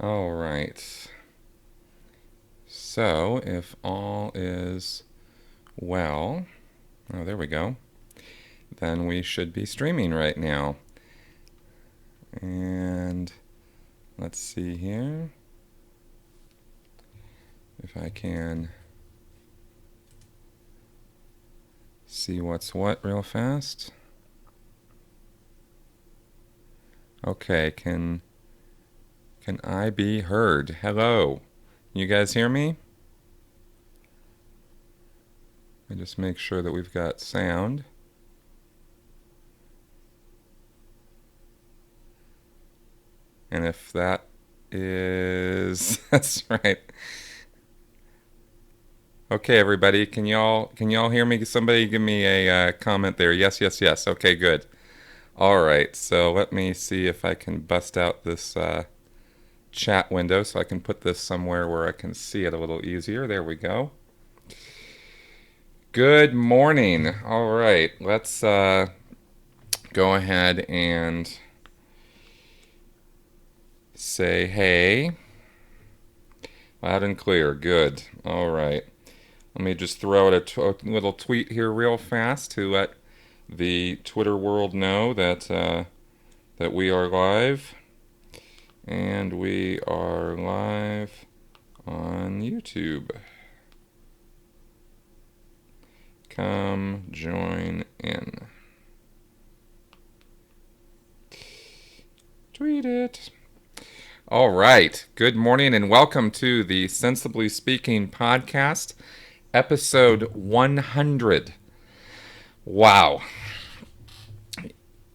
All right. So, if all is well, oh, there we go, then we should be streaming right now. And let's see here if I can see what's what real fast. Okay, can I be heard? Hello. You guys hear me? I just make sure that we've got sound. And if that is that's right. Okay, everybody, can y'all hear me? Somebody give me a comment there. Yes, yes, yes. Okay, good. All right. So let me see if I can bust out this chat window so I can put this somewhere where I can see it a little easier. There we go. Good morning. All right. Let's go ahead and say hey. Loud and clear. Good. All right. Let me just throw out a little tweet here real fast to let the Twitter world know that we are live, and we are live on YouTube. Come join in. Tweet it. All right. Good morning and welcome to the Sensibly Speaking Podcast, episode 100. Wow.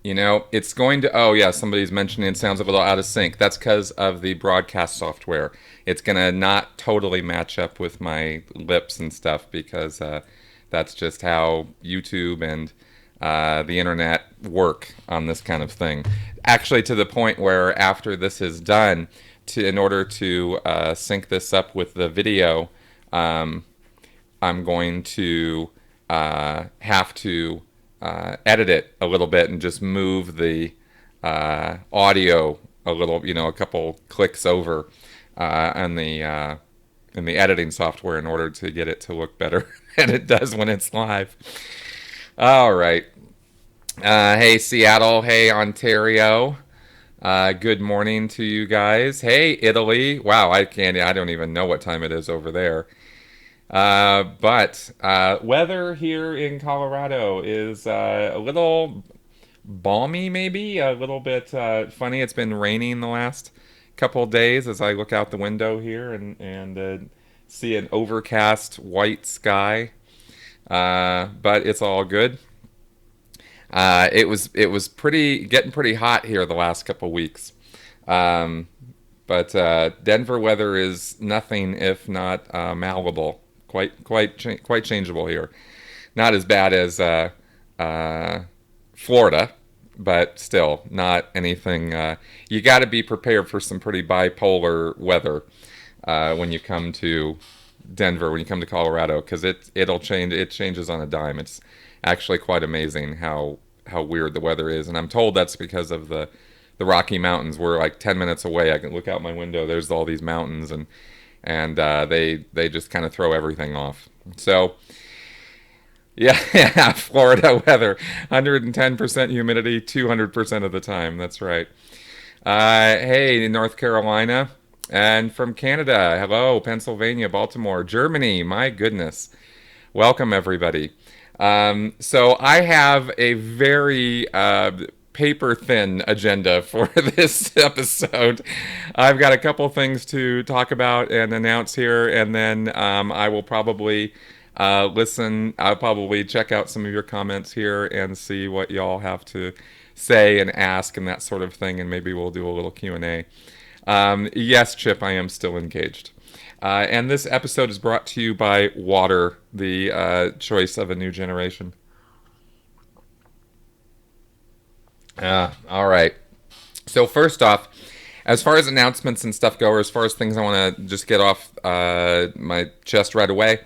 You know, it's going to, oh yeah, somebody's mentioning it sounds a little out of sync. That's because of the broadcast software. It's going to not totally match up with my lips and stuff because that's just how YouTube and the internet work on this kind of thing. Actually, to the point where after this is done, in order to sync this up with the video, I'm going to have to edit it a little bit and just move the audio a little, a couple clicks over on the in the editing software in order to get it to look better than it does when it's live. All right. Hey, Seattle. Hey, Ontario. Good morning to you guys. Hey, Italy. Wow, I don't even know what time it is over there. But weather here in Colorado is a little balmy, maybe a little bit funny. It's been raining the last couple of days as I look out the window here and see an overcast white sky. But it's all good. It was getting pretty hot here the last couple of weeks. Um, but Denver weather is nothing if not malleable. Quite changeable here. Not as bad as Florida, but still not anything. You got to be prepared for some pretty bipolar weather when you come to Denver, when you come to Colorado, because it'll change. It changes on a dime. It's actually quite amazing how weird the weather is, and I'm told that's because of the Rocky Mountains. We're like 10 minutes away. I can look out my window. There's all these mountains, and they just kind of throw everything off. So yeah, yeah, Florida weather, 110% humidity, 200% of the time. That's right. Hey, North Carolina, and from Canada. Hello, Pennsylvania, Baltimore, Germany. My goodness, welcome everybody. So I have a very paper thin agenda for this episode. I've got a couple things to talk about and announce here, and then I will probably listen. I'll probably check out some of your comments here and see what y'all have to say and ask and that sort of thing, and maybe we'll do a little Q&A. Yes, Chip, I am still engaged. And this episode is brought to you by water, the choice of a new generation. All right. So first off, as far as announcements and stuff go, or as far as things I want to just get off my chest right away,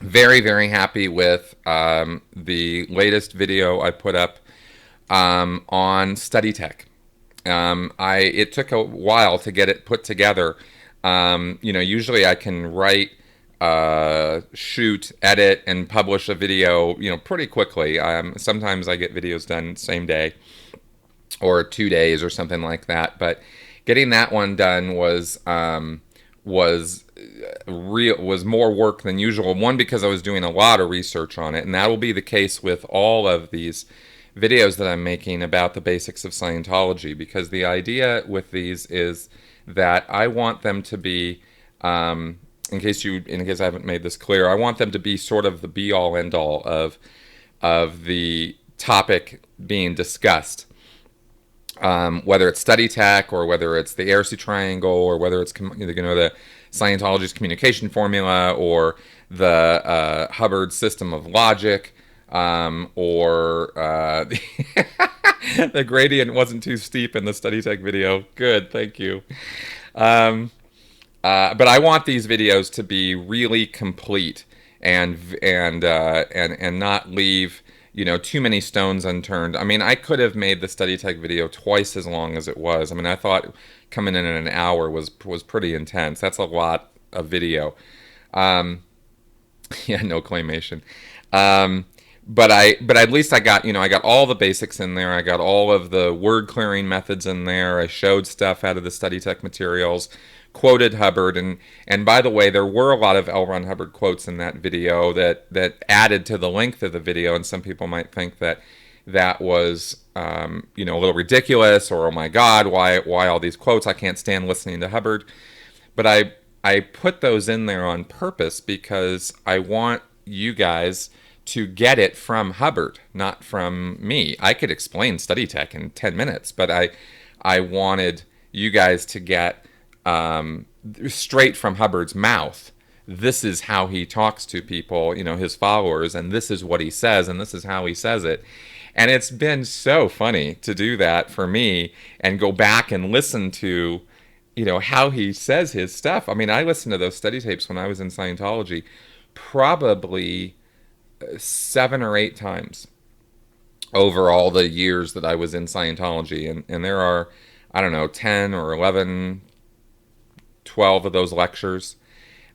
very, very happy with the latest video I put up on study tech. It took a while to get it put together. Usually I can write, shoot, edit, and publish a video, pretty quickly. Sometimes I get videos done same day or 2 days or something like that. But getting that one done was was more work than usual. One, because I was doing a lot of research on it, and that will be the case with all of these videos that I'm making about the basics of Scientology, because the idea with these is that I want them to be, in case I haven't made this clear, I want them to be sort of the be all end all of the topic being discussed. Whether it's study tech, or whether it's the Heresy Triangle, or whether it's the Scientology's communication formula, or the Hubbard system of logic, or the gradient wasn't too steep in the study tech video. Good, thank you. But I want these videos to be really complete and not leave too many stones unturned. I mean, I could have made the study tech video twice as long as it was. I mean, I thought coming in at an hour was pretty intense. That's a lot of video. Yeah, no claymation. But at least I got all the basics in there. I got all of the word clearing methods in there. I showed stuff out of the study tech materials, quoted Hubbard, and by the way, there were a lot of L. Ron Hubbard quotes in that video that added to the length of the video, and some people might think that was a little ridiculous, or oh my God, why all these quotes? I can't stand listening to Hubbard. But I put those in there on purpose because I want you guys to get it from Hubbard, not from me. I could explain study tech in 10 minutes, but I wanted you guys to get straight from Hubbard's mouth. This is how he talks to people, his followers, and this is what he says, and this is how he says it. And it's been so funny to do that for me and go back and listen to, how he says his stuff. I mean, I listened to those study tapes when I was in Scientology probably 7 or 8 times over all the years that I was in Scientology. And there are, I don't know, 10 or 11, 12 of those lectures.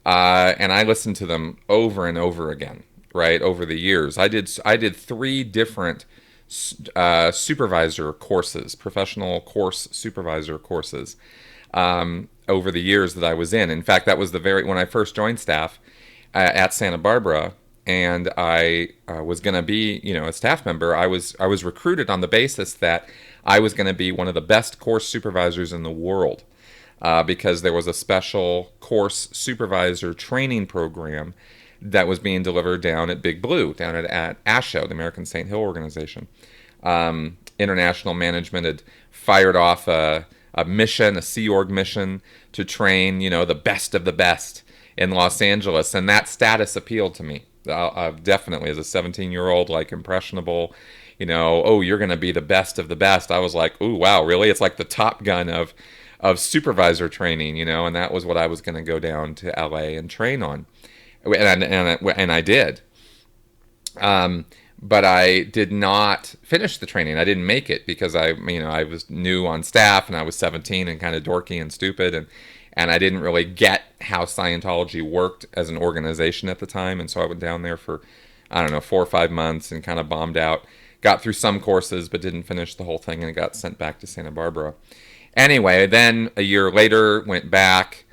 And I listened to them over and over again, right, over the years. I did 3 different supervisor courses, professional course supervisor courses, over the years that I was in. In fact, that was when I first joined staff at Santa Barbara, and I was going to be, a staff member. I was recruited on the basis that I was going to be one of the best course supervisors in the world, because there was a special course supervisor training program that was being delivered down at Big Blue, down at ASHO, the American St. Hill Organization. International management had fired off a mission, a Sea Org mission, to train, the best of the best in Los Angeles, and that status appealed to me. Definitely, as a 17-year-old, like impressionable, oh, you're going to be the best of the best. I was like, ooh, wow, really? It's like the Top Gun of supervisor training, and that was what I was going to go down to LA and train on, and I did. But I did not finish the training. I didn't make it because I was new on staff, and I was 17 and kind of dorky and stupid, and I didn't really get how Scientology worked as an organization at the time. And so I went down there for, 4 or 5 months and kind of bombed out. Got through some courses, but didn't finish the whole thing, and got sent back to Santa Barbara. Anyway, then a year later, went back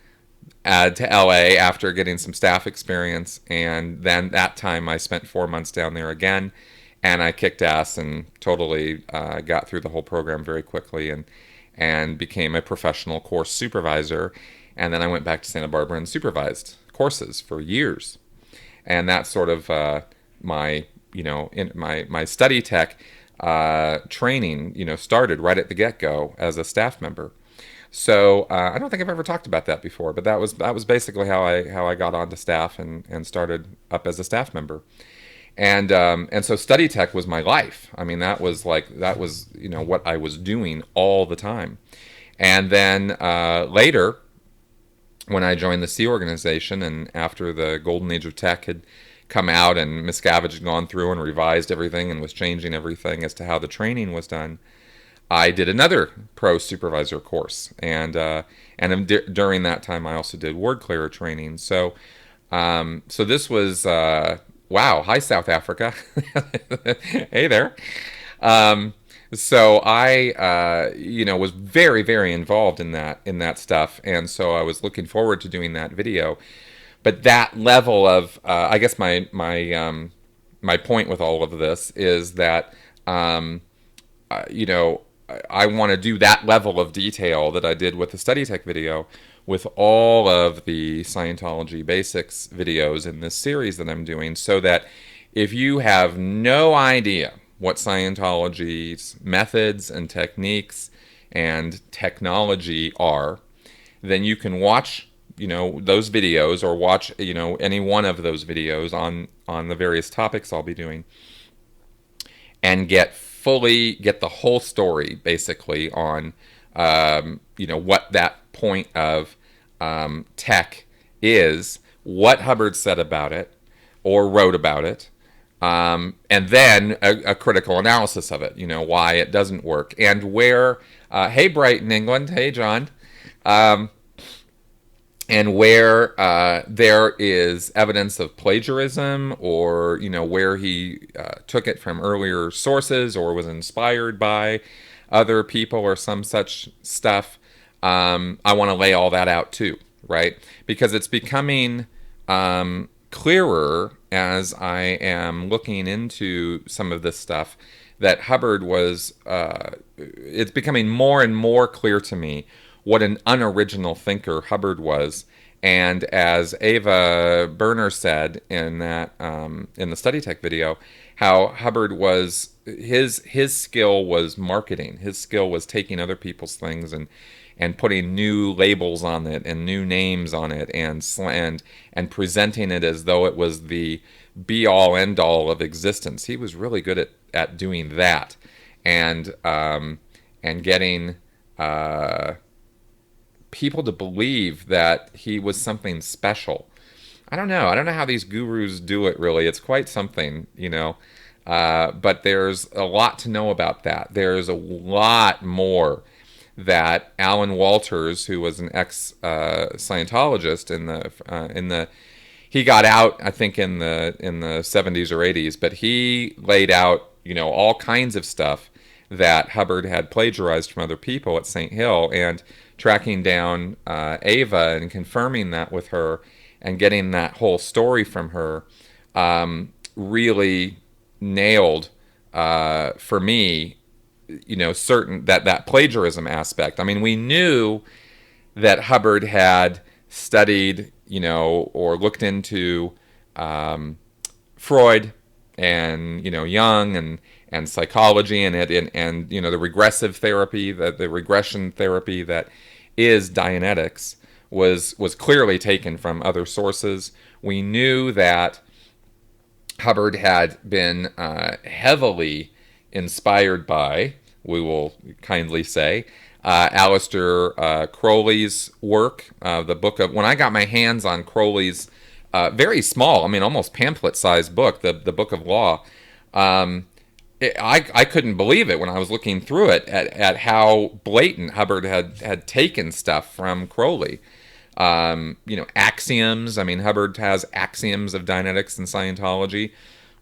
to LA after getting some staff experience. And then that time I spent 4 months down there again, and I kicked ass and totally got through the whole program very quickly and became a professional course supervisor. And then I went back to Santa Barbara and supervised courses for years. And that's sort of my study tech training, started right at the get-go as a staff member. So I don't think I've ever talked about that before, but that was basically how I got onto staff and started up as a staff member. And so study tech was my life. I mean, that was what I was doing all the time. And then later, when I joined the Sea Organization, and after the Golden Age of Tech had come out and Miscavige had gone through and revised everything and was changing everything as to how the training was done, I did another pro supervisor course, and during that time I also did word clearer training. So this was wow. Hi, South Africa. Hey there. Um, so I, was very, very involved in that stuff, and so I was looking forward to doing that video. But that level of, I guess my point with all of this is that, um, I want to do that level of detail that I did with the Study Tech video with all of the Scientology basics videos in this series that I'm doing, so that if you have no idea what Scientology's methods and techniques and technology are, then you can watch, those videos, or watch, any one of those videos on the various topics I'll be doing, and get the whole story basically on what that point of tech is, what Hubbard said about it or wrote about it, and then a critical analysis of it, why it doesn't work, and where hey Brighton, England, hey John, and where there is evidence of plagiarism, or where he took it from earlier sources or was inspired by other people or some such stuff. I want to lay all that out too, right? Because it's becoming clearer as I am looking into some of this stuff that Hubbard was. It's becoming more and more clear to me what an unoriginal thinker Hubbard was. And as Ava Berner said in that in the Study Tech video, how Hubbard was, his skill was marketing. His skill was taking other people's things and putting new labels on it and new names on it, and presenting it as though it was the be all end all of existence. He was really good at doing that, and getting people to believe that he was something special. I don't know how these gurus do it, really. It's quite something, but there's a lot to know about that. There's a lot more that Alan Walters, who was an ex Scientologist he got out, I think, in the 70s or 80s, but he laid out, all kinds of stuff that Hubbard had plagiarized from other people at St. Hill, and tracking down Ava and confirming that with her and getting that whole story from her really nailed, for me, certain that plagiarism aspect. I mean, we knew that Hubbard had studied, or looked into Freud and Jung and psychology and the regressive therapy, the regression therapy that is Dianetics was clearly taken from other sources. We knew that Hubbard had been heavily inspired by, we will kindly say, Aleister Crowley's work, the book of, when I got my hands on Crowley's very small, I mean almost pamphlet-sized book, the Book of Law, I couldn't believe it when I was looking through it at how blatant Hubbard had taken stuff from Crowley. Axioms. I mean, Hubbard has axioms of Dianetics and Scientology.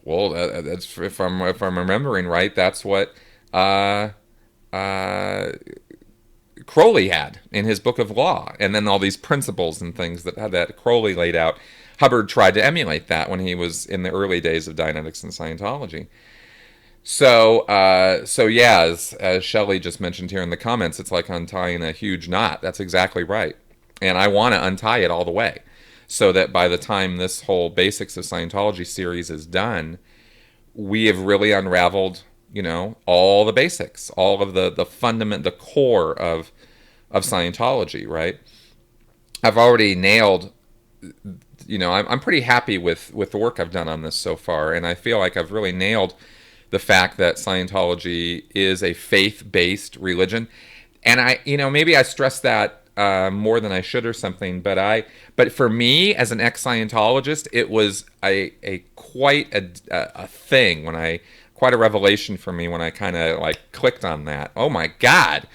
Well, that's, if I'm remembering right, that's what Crowley had in his Book of Law, and then all these principles and things that Crowley laid out. Hubbard tried to emulate that when he was in the early days of Dianetics and Scientology. So yeah, as Shelley just mentioned here in the comments, it's like untying a huge knot. That's exactly right. And I want to untie it all the way, so that by the time this whole Basics of Scientology series is done, we have really unraveled, all the basics, all of the fundament, the core of Scientology, right? I've already nailed, I'm pretty happy with the work I've done on this so far, and I feel like I've really nailed the fact that Scientology is a faith-based religion. And maybe I stress that more than I should or something, but for me as an ex-Scientologist, it was quite a thing when I quite a revelation for me when I kind of like clicked on that. Oh my God,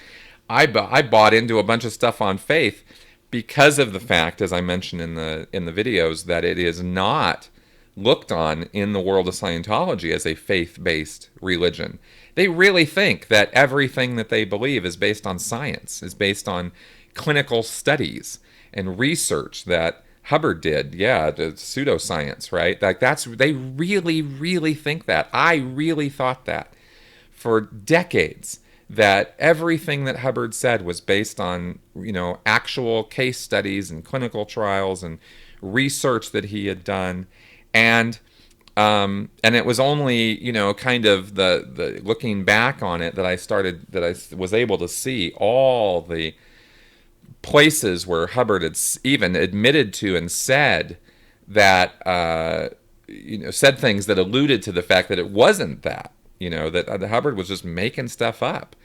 I bought into a bunch of stuff on faith because of the fact, as I mentioned in the videos, that it is not looked on in the world of Scientology as a faith-based religion. They really think that everything that they believe is based on science, is based on clinical studies and research that Hubbard did. Yeah, the pseudoscience, right? Like they really, really think that. I really thought that for decades, that everything that Hubbard said was based on, actual case studies and clinical trials and research that he had done. And it was only, kind of the looking back on it that I was able to see all the places where Hubbard had even admitted to and said that, said things that alluded to the fact that it wasn't that, that Hubbard was just making stuff up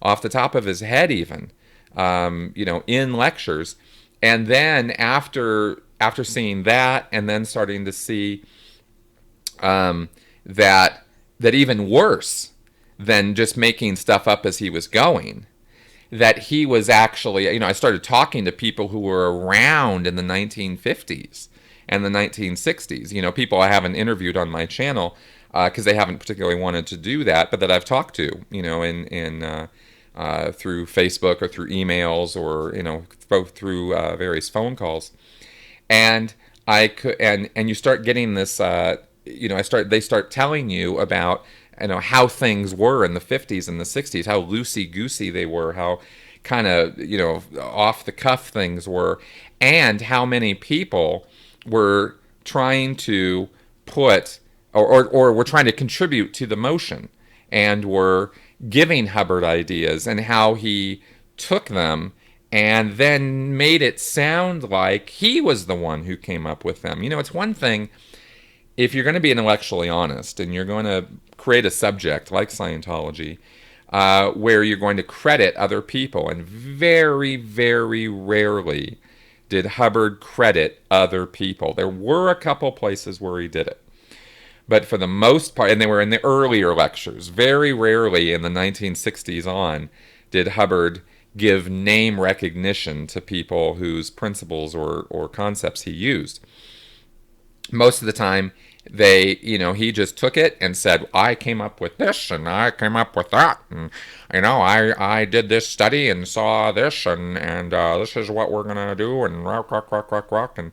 off the top of his head even, in lectures. And then after seeing that, and then starting to see that even worse than just making stuff up as he was going, that he was actually, I started talking to people who were around in the 1950s and the 1960s, people I haven't interviewed on my channel because they haven't particularly wanted to do that, but that I've talked to, through Facebook or through emails or, both through various phone calls. And you start getting this, they start telling you about, how things were in the 50s and the 60s, how loosey-goosey they were, how kind of, off the cuff things were, and how many people were trying to put, or were trying to contribute to the motion, and were giving Hubbard ideas, and how he took them and then made it sound like he was the one who came up with them. It's one thing if you're going to be intellectually honest and you're going to create a subject like Scientology, where you're going to credit other people, and very, very rarely did Hubbard credit other people. There were a couple places where he did it. But for the most part, and they were in the earlier lectures, very rarely in the 1960s on did Hubbard give name recognition to people whose principles or concepts he used. Most of the time, he just took it and said, I came up with this, and I came up with that, and, I did this study and saw this, and this is what we're going to do, and rock, and,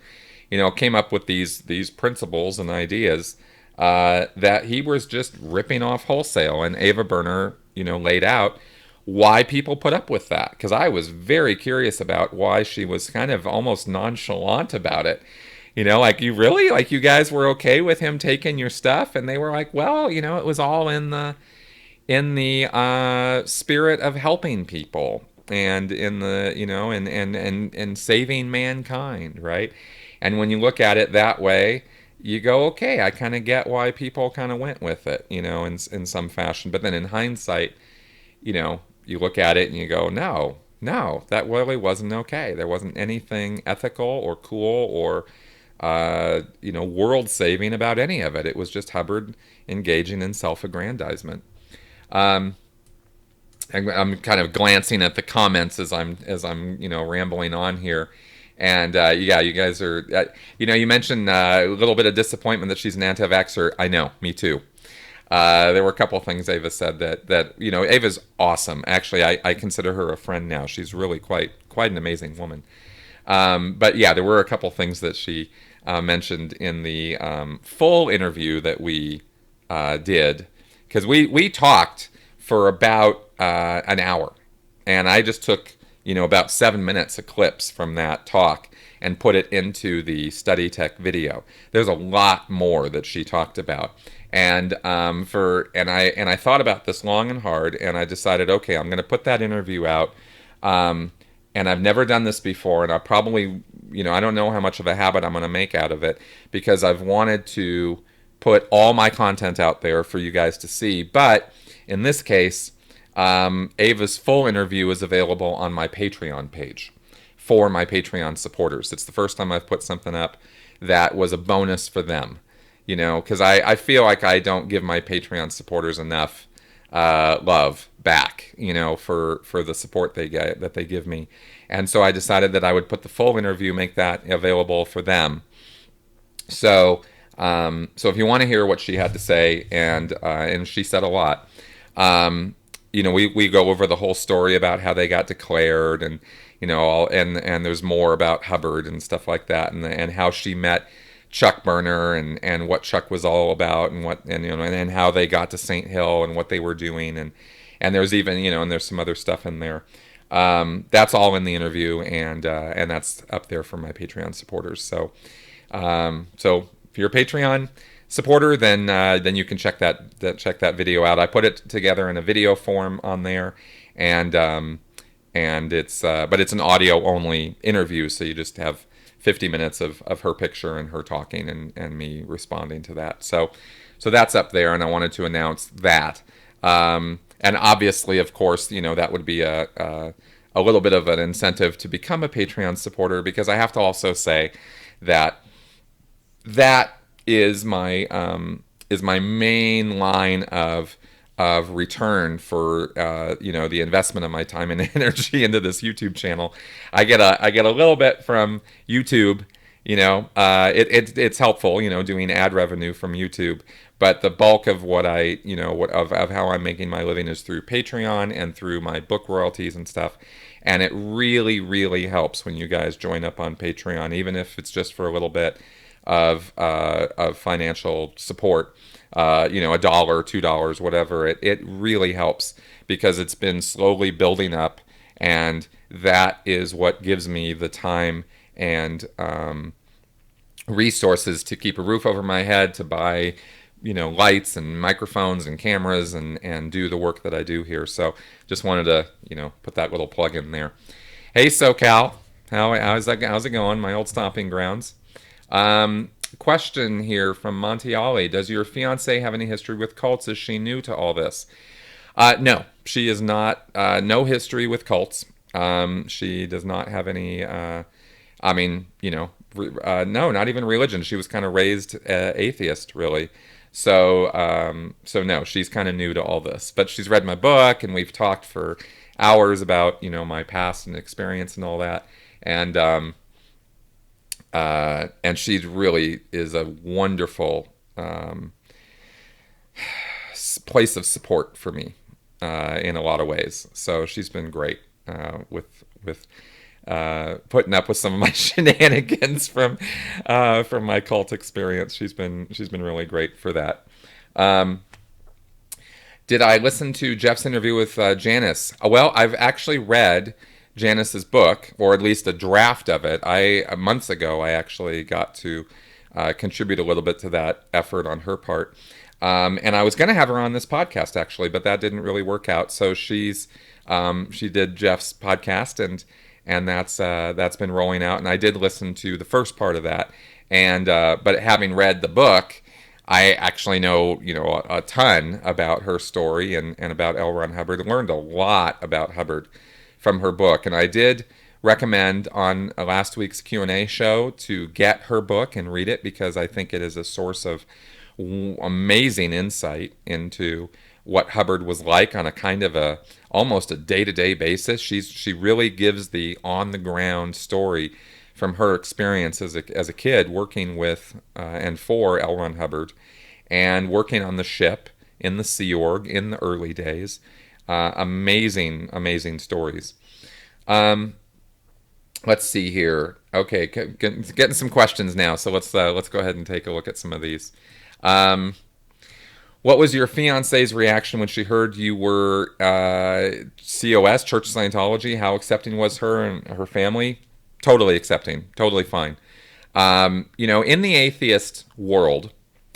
came up with these principles and ideas that he was just ripping off wholesale. And Ava Berner, laid out why people put up with that, because I was very curious about why she was kind of almost nonchalant about it. You guys were okay with him taking your stuff? And they were like, well, it was all in the spirit of helping people, and in the, and saving mankind, right? And when you look at it that way, you go, okay, I kind of get why people kind of went with it, in some fashion. But then in hindsight, you look at it and you go, no, that really wasn't okay. There wasn't anything ethical or cool or world-saving about any of it. It was just Hubbard engaging in self-aggrandizement. I'm kind of glancing at the comments as I'm rambling on here, and you guys are, you mentioned a little bit of disappointment that she's an anti-vaxxer. I know, me too. There were a couple of things Ava said that Ava's awesome. Actually, I consider her a friend now. She's really quite an amazing woman. But yeah, there were a couple things that she mentioned in the full interview that we did, because we talked for about an hour, and I just took about 7 minutes of clips from that talk and put it into the Study Tech video. There's a lot more that she talked about, and I thought about this long and hard, and I decided, okay, I'm going to put that interview out. And I've never done this before, and I probably, I don't know how much of a habit I'm going to make out of it, because I've wanted to put all my content out there for you guys to see. But in this case, Ava's full interview is available on my Patreon page for my Patreon supporters. It's the first time I've put something up that was a bonus for them. because I feel like I don't give my Patreon supporters enough love back, for the support that they give me. And so I decided that I would put the full interview, make that available for them. So, so if you want to hear what she had to say, and she said a lot, we go over the whole story about how they got declared, and and there's more about Hubbard and stuff like that, and how she met Chuck Burner, and what Chuck was all about, and how they got to St. Hill and what they were doing, and there's even and there's some other stuff in there. That's all in the interview, and that's up there for my Patreon supporters. So if you're a Patreon supporter, then you can check that video out. I put it together in a video form on there, and it's but it's an audio only interview, so you just have 50 minutes of her picture and her talking, and me responding to that. So that's up there, and I wanted to announce that. And obviously, of course, that would be a little bit of an incentive to become a Patreon supporter, because I have to also say that is my main line of return for the investment of my time and energy into this YouTube channel. I get a little bit from YouTube. It's helpful, doing ad revenue from YouTube, but the bulk of what of how I'm making my living is through Patreon and through my book royalties and stuff. And it really, really helps when you guys join up on Patreon, even if it's just for a little bit of financial support, $1, $2, whatever. It really helps, because it's been slowly building up, and that is what gives me the time and resources to keep a roof over my head, to buy lights and microphones and cameras, and do the work that I do here. So just wanted to put that little plug in there. Hey, SoCal, how's it going? My old stomping grounds. Question here from Monty Ollie. Does your fiance have any history with cults? Is she new to all this? No, she is not. No history with cults. She does not have any, no, not even religion. She was kind of raised atheist, really. So no, she's kind of new to all this. But she's read my book, and we've talked for hours about, my past and experience and all that. And she really is a wonderful place of support for me in a lot of ways. So she's been great with putting up with some of my shenanigans from my cult experience. She's been really great for that. Did I listen to Jeff's interview with Janice? Well, I've actually read Janice's book, or at least a draft of it. Months ago, I actually got to contribute a little bit to that effort on her part. And I was going to have her on this podcast, actually, but that didn't really work out. So she did Jeff's podcast, and that's been rolling out. And I did listen to the first part of that. And but having read the book, I actually know a ton about her story and about L. Ron Hubbard. I learned a lot about Hubbard from her book, and I did recommend on last week's Q&A show to get her book and read it, because I think it is a source of amazing insight into what Hubbard was like on a kind of almost a day-to-day basis. She really gives the on-the-ground story from her experience as a kid working with and for L. Ron Hubbard, and working on the ship in the Sea Org in the early days. Amazing stories. Let's see here. Okay, getting some questions now. So let's go ahead and take a look at some of these. What was your fiance's reaction when she heard you were COS, Church of Scientology? How accepting was her and her family? Totally accepting, totally fine. In the atheist world,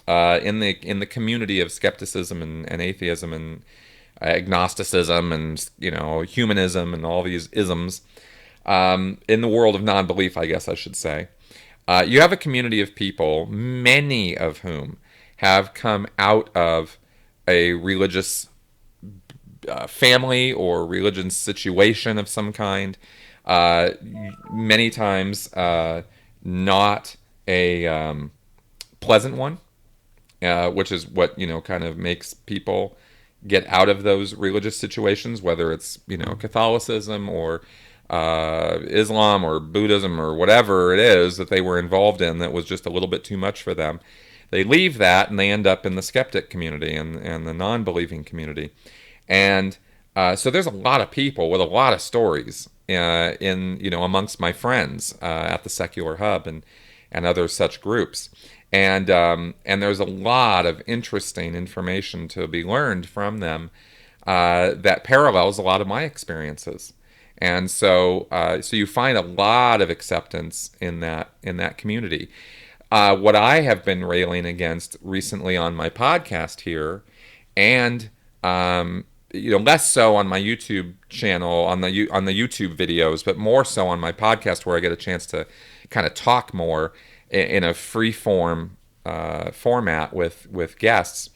in the community of skepticism and atheism and agnosticism and humanism and all these isms, in the world of non-belief, I guess I should say, you have a community of people, many of whom have come out of a religious family or religious situation of some kind, many times not a pleasant one. which is what, kind of makes people get out of those religious situations, whether it's, Catholicism or Islam or Buddhism or whatever it is that they were involved in that was just a little bit too much for them. They leave that and they end up in the skeptic community and the non-believing community. And so there's a lot of people with a lot of stories amongst my friends at the Secular Hub and other such groups. And there's a lot of interesting information to be learned from them that parallels a lot of my experiences. And so you find a lot of acceptance in that community. What I have been railing against recently on my podcast here, and less so on my YouTube channel, on the YouTube videos, but more so on my podcast, where I get a chance to kind of talk more in a free form format with guests,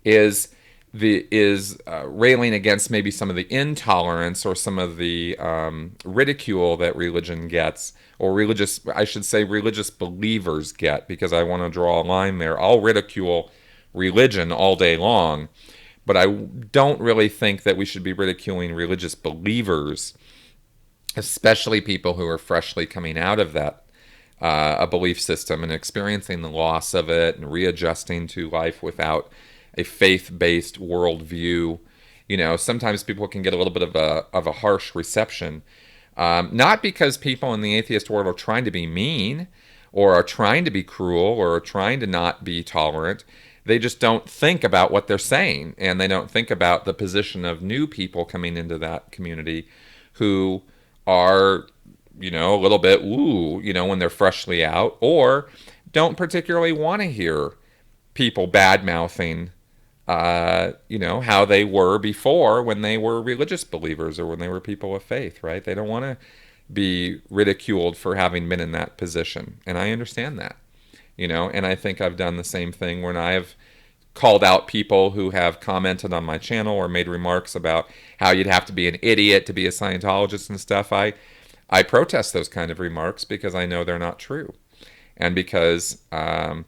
is railing against maybe some of the intolerance or some of the ridicule that religion gets, or religious believers get, because I want to draw a line there. I'll ridicule religion all day long, but I don't really think that we should be ridiculing religious believers, especially people who are freshly coming out of that a belief system and experiencing the loss of it and readjusting to life without a faith-based worldview. Sometimes people can get a little bit of a harsh reception, not because people in the atheist world are trying to be mean or are trying to be cruel or are trying to not be tolerant. They just don't think about what they're saying, and they don't think about the position of new people coming into that community who are, a little bit when they're freshly out, or don't particularly want to hear people bad-mouthing how they were before when they were religious believers or when they were people of faith, right? They don't want to be ridiculed for having been in that position. And I understand that, and I think I've done the same thing when I have called out people who have commented on my channel or made remarks about how you'd have to be an idiot to be a Scientologist and stuff. I protest those kind of remarks because I know they're not true. And because, while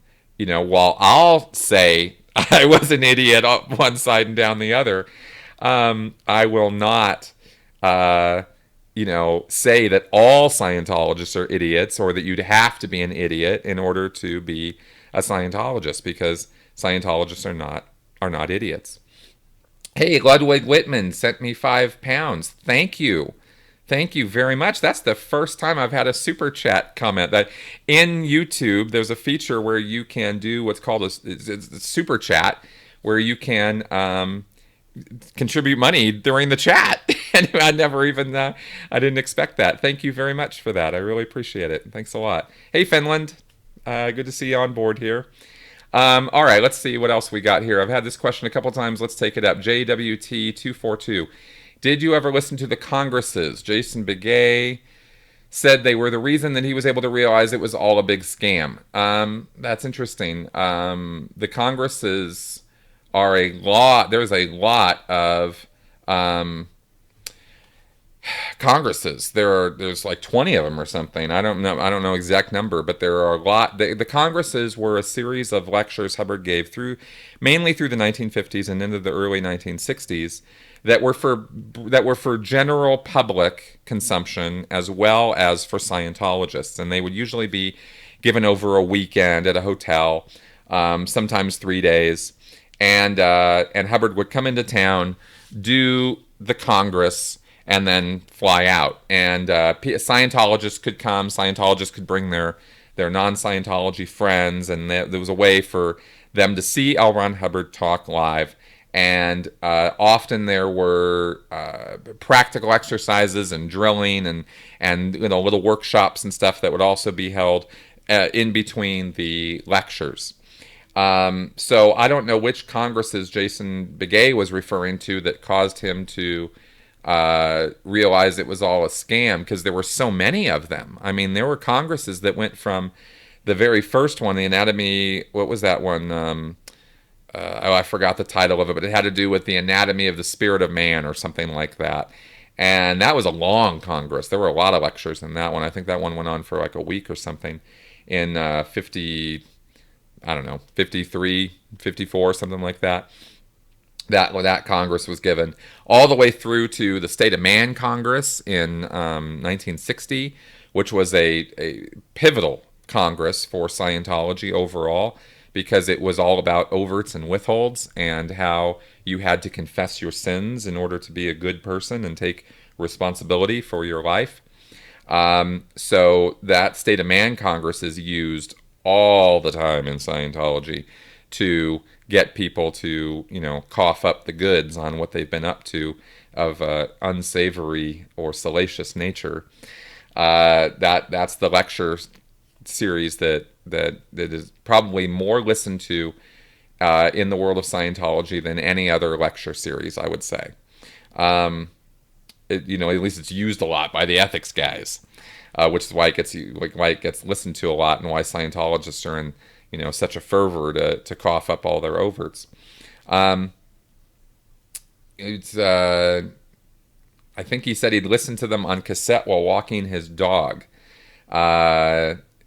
I'll say I was an idiot on one side and down the other, I will not, say that all Scientologists are idiots, or that you'd have to be an idiot in order to be a Scientologist, because Scientologists are not idiots. Hey, Ludwig Whitman sent me £5. Thank you. Thank you very much. That's the first time I've had a super chat comment. That in YouTube, there's a feature where you can do what's called a super chat, where you can contribute money during the chat. And I didn't expect that. Thank you very much for that. I really appreciate it. Thanks a lot. Hey, Finland. Good to see you on board here. All right, let's see what else we got here. I've had this question a couple times. Let's take it up. JWT242. Did you ever listen to the Congresses? Jason Begay said they were the reason that he was able to realize it was all a big scam. That's interesting. The Congresses are a lot. There's a lot of Congresses. There's like 20 of them or something. I don't know exact number, but there are a lot. The Congresses were a series of lectures Hubbard gave mainly through the 1950s and into the early 1960s. That were for general public consumption as well as for Scientologists, and they would usually be given over a weekend at a hotel, sometimes 3 days, and Hubbard would come into town, do the Congress, and then fly out. And Scientologists could come. Scientologists could bring their non-Scientology friends, and there was a way for them to see L. Ron Hubbard talk live. And often there were practical exercises and drilling and little workshops and stuff that would also be held in between the lectures. So I don't know which Congresses Jason Begay was referring to that caused him to realize it was all a scam, because there were so many of them. I mean, there were Congresses that went from the very first one, the anatomy, what was that one? I forgot the title of it, but it had to do with the anatomy of the spirit of man or something like that. And that was a long Congress. There were a lot of lectures in that one. I think that one went on for like a week or something in I don't know, 53, 54, something like that. That Congress was given, all the way through to the State of Man Congress in 1960, which was a pivotal Congress for Scientology overall, because it was all about overts and withholds and how you had to confess your sins in order to be a good person and take responsibility for your life. So that State of Man Congress is used all the time in Scientology to get people to, cough up the goods on what they've been up to of unsavory or salacious nature. That's the lecture series that is probably more listened to in the world of Scientology than any other lecture series, I would say. At least it's used a lot by the ethics guys, which is why it gets listened to a lot, and why Scientologists are in such a fervor to cough up all their overts. I think he said he'd listen to them on cassette while walking his dog.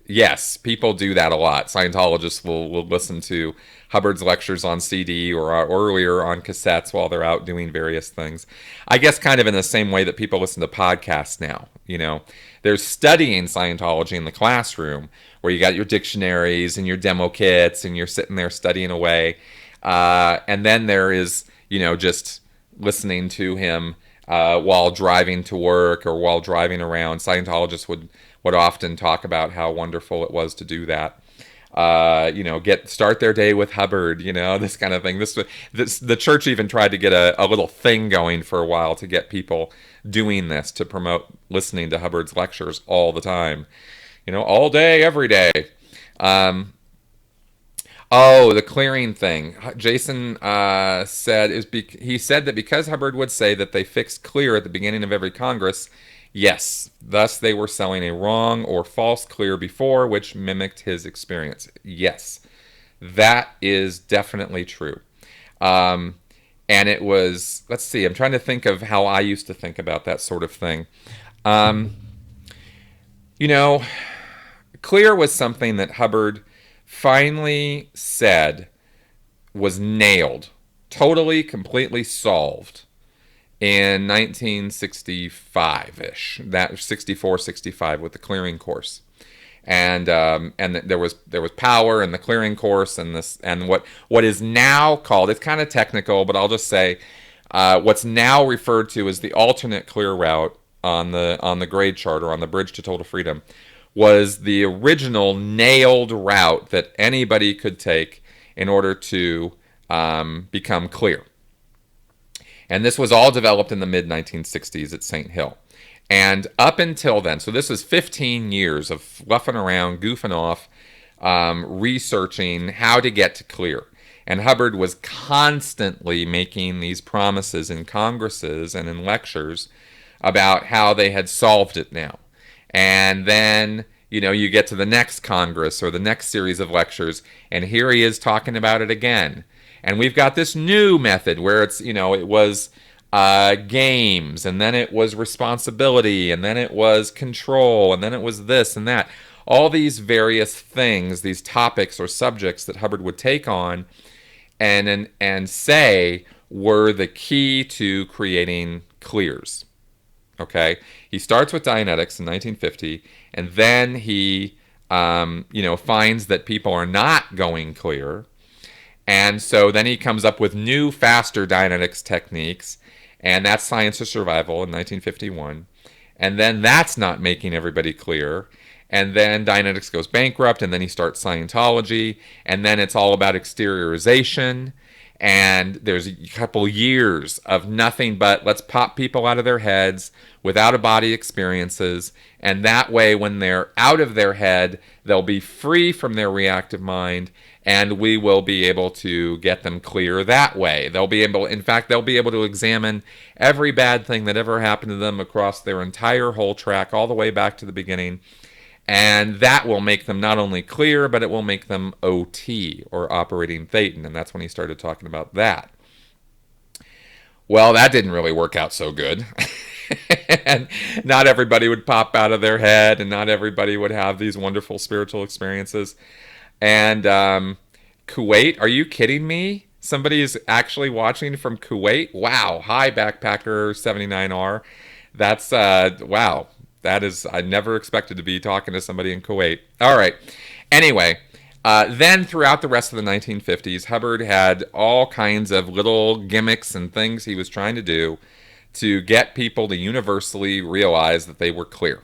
Yes, people do that a lot. Scientologists will listen to Hubbard's lectures on CD or earlier on cassettes while they're out doing various things. I guess kind of in the same way that people listen to podcasts now. They're studying Scientology in the classroom, where you got your dictionaries and your demo kits and you're sitting there studying away. And then there is, just listening to him while driving to work or while driving around. Scientologists would often talk about how wonderful it was to do that. Start their day with Hubbard, this kind of thing. The church even tried to get a little thing going for a while to get people doing this, to promote listening to Hubbard's lectures all the time, all day, every day. The clearing thing. Jason said he said that because Hubbard would say that they fixed clear at the beginning of every Congress, yes, thus they were selling a wrong or false clear before, which mimicked his experience. Yes, that is definitely true. And it was, let's see, I'm trying to think of how I used to think about that sort of thing. Clear was something that Hubbard finally said was nailed, totally, completely solved in 1965-ish, that 64, 65 with the clearing course. And there was power in the clearing course, and what is now called, it's kind of technical, but I'll just say what's now referred to as the alternate clear route on the grade chart, or on the bridge to total freedom, was the original nailed route that anybody could take in order to become clear. And this was all developed in the mid-1960s at St. Hill. And up until then, so this was 15 years of fluffing around, goofing off, researching how to get to clear. And Hubbard was constantly making these promises in congresses and in lectures about how they had solved it now. And then, you get to the next Congress or the next series of lectures, and here he is talking about it again. And we've got this new method where it's, it was games, and then it was responsibility, and then it was control, and then it was this and that. All these various things, these topics or subjects that Hubbard would take on and say were the key to creating clears. Okay? He starts with Dianetics in 1950, and then he, finds that people are not going clear. And so then he comes up with new, faster Dianetics techniques, and that's Science of Survival in 1951. And then that's not making everybody clear. And then Dianetics goes bankrupt, and then he starts Scientology, and then it's all about exteriorization. And there's a couple years of nothing but let's pop people out of their heads with out-of-body experiences, and that way when they're out of their head, they'll be free from their reactive mind, and we will be able to get them clear that way. They'll be able to examine every bad thing that ever happened to them across their entire whole track, all the way back to the beginning. And that will make them not only clear, but it will make them OT, or operating Thetan. And that's when he started talking about that. Well, that didn't really work out so good. And not everybody would pop out of their head, and not everybody would have these wonderful spiritual experiences. And Kuwait? Are you kidding me? Somebody is actually watching from Kuwait? Wow. Hi, Backpacker 79R. That's, wow. That is, I never expected to be talking to somebody in Kuwait. All right. Anyway, then throughout the rest of the 1950s, Hubbard had all kinds of little gimmicks and things he was trying to do to get people to universally realize that they were clear.